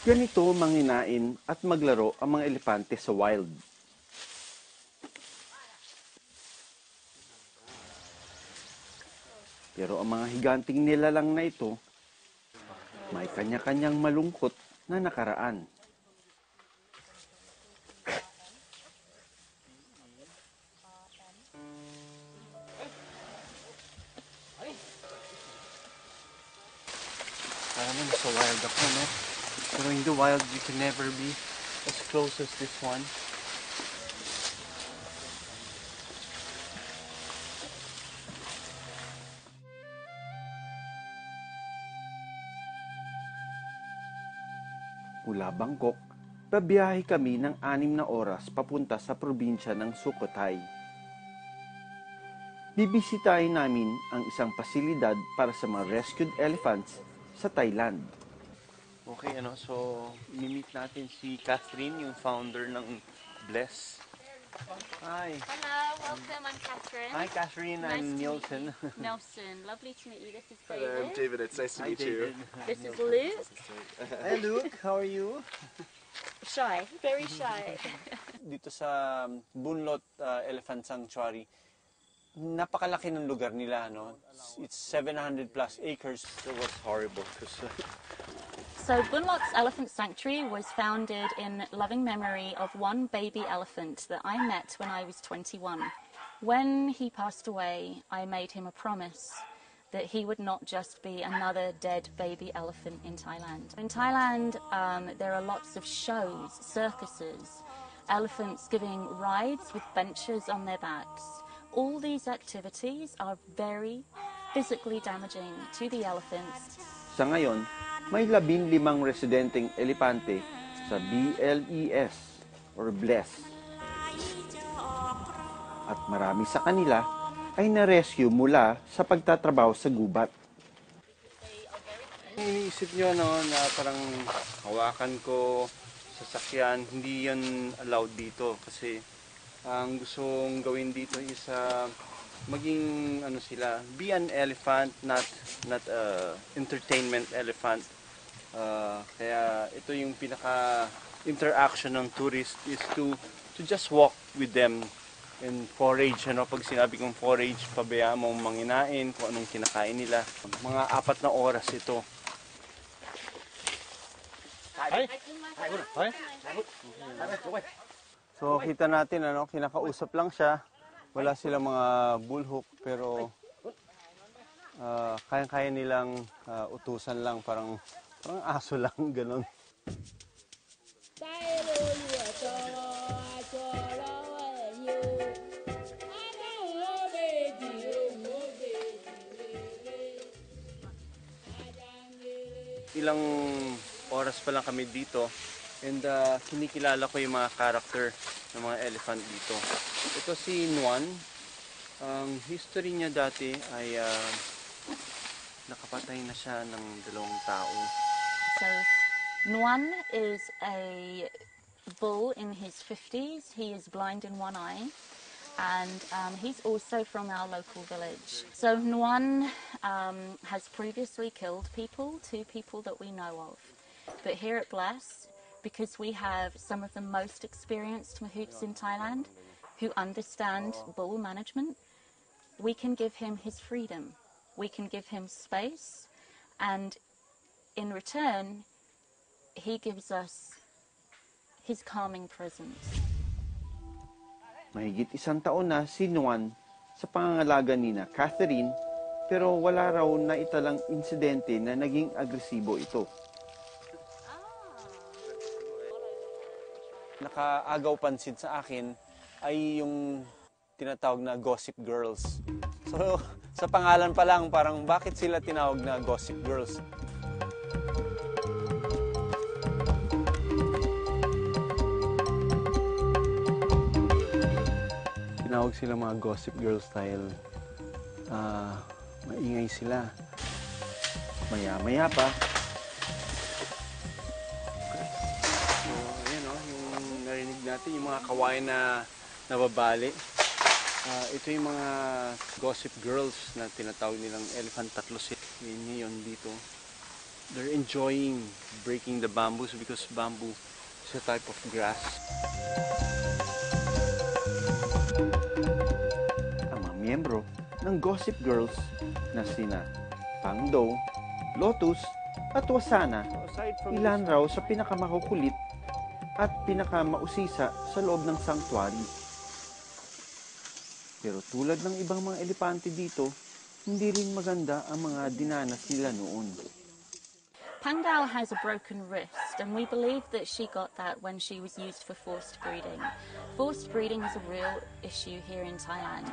Ganito manginain at maglaro ang mga elepante sa wild. Pero ang mga higanting nilalang na ito, may kanya-kanyang malungkot na nakaraan. Parang nasa wild ako, no? Pero in the wild, you can never be as close as this one. Mula Bangkok, babiyahe kami ng 6 na oras papunta sa probinsya ng Sukhothai. Bibisitahin namin ang isang pasilidad para sa mga rescued elephants sa Thailand. Okay, so mimit natin si Catherine, yung founder ng Bless. Hi. Hello, welcome. I'm Catherine. Hi, Catherine. Nice I'm to Nielsen. meet you. Nelson, lovely to meet you. This is Hello, I'm David. David. It's nice to Hi, meet you. David. This is Luke. Hi, Luke. How are you? Shy, very shy. Dito sa Bunlot Elephant Sanctuary, napakalaki ng lugar nila, no? It's 700 plus acres. It was horrible because So Bunlot's Elephant Sanctuary was founded in loving memory of one baby elephant that I met when I was 21. When he passed away, I made him a promise that he would not just be another dead baby elephant in Thailand. In Thailand, there are lots of shows, circuses, elephants giving rides with benches on their backs. All these activities are very physically damaging to the elephants. sa ngayon, may 15 residenteng elepante sa BLES or Bless. At marami sa kanila ay na-rescue mula sa pagtatrabaho sa gubat. Iniisip nyo na parang hawakan ko sasakyan, hindi yan allowed dito kasi ang gustong gawin dito is maging sila, be an elephant, not entertainment elephant. Kaya ito yung pinaka interaction ng tourist is to just walk with them and forage. Pag sinabi kong forage, pabayaan mong manginain kung anong kinakain nila. Mga 4 na oras ito. So kita natin kinakausap lang siya. Wala silang mga bullhook pero kaya-kaya nilang utusan lang, parang aso lang, ganun. Ilang oras pa lang kami dito and kinikilala ko yung mga character ng mga elephant dito. Ito si Nuan. Ang history niya dati ay nakapatay na siya ng 2 tao. So Nuan is a bull in his 50s. He is blind in one eye. And he's also from our local village. So Nuan has previously killed people, 2 people that we know of. But here at Bless, because we have some of the most experienced mahouts in Thailand who understand bull management, we can give him his freedom. We can give him space, and in return, he gives us his calming presence. Mahigit 1 taon na si Nuan sa pangangalaga nina Catherine, pero wala raw na italang insidente na naging agresibo ito. Nakaagaw pansin sa akin ay yung tinatawag na gossip girls. So sa pangalan pa lang, parang bakit sila tinawag na gossip girls? Tinawag sila mga gossip girls dahil maingay sila. Maya-maya pa. So, ayan yung narinig natin, yung mga kawain na nababali. Ito yung mga gossip girls na tinatawag nilang elephant tatlo sila. Yun dito. they're enjoying breaking the bamboos because bamboo is a type of grass. Ang mga miyembro ng Gossip Girls na sina Pangdo, Lotus at Wasana, ilan raw sa pinakamakukulit at pinakamausisa sa loob ng sanctuary. Pero tulad ng ibang mga elepante dito, hindi rin maganda ang mga dinanas nila noon. Pangdao has a broken wrist, and we believe that she got that when she was used for forced breeding. Forced breeding is a real issue here in Thailand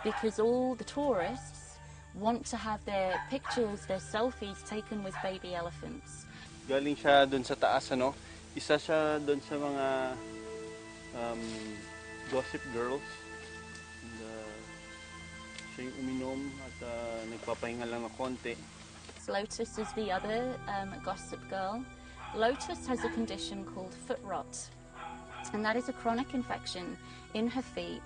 because all the tourists want to have their pictures, their selfies taken with baby elephants. Galing siya doon sa taas, ano? Isa siya doon sa mga Gossip Girls. And, siya yung uminom at nagpapahinga lang ng konti. Lotus is the other Gossip Girl. Lotus has a condition called foot rot, and that is a chronic infection in her feet.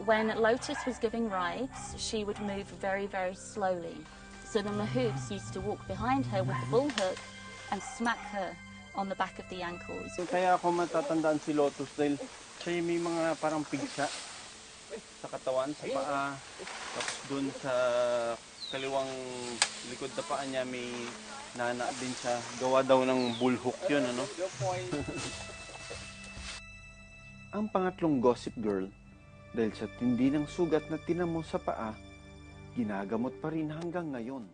When Lotus was giving rides, she would move very, very slowly. So the mahouts used to walk behind her with the bull hook and smack her on the back of the ankles. Kaya ako matatandaan si Lotus dahil siya yung may mga parang pigsa sa katawan, sa paa, tapos dun sa kaliwang likod na paa niya may nana din siya. Gawa daw ng bullhook yun, ano? Ang pangatlong Gossip Girl, dahil sa tindi ng sugat na tinamo sa paa, ginagamot pa rin hanggang ngayon.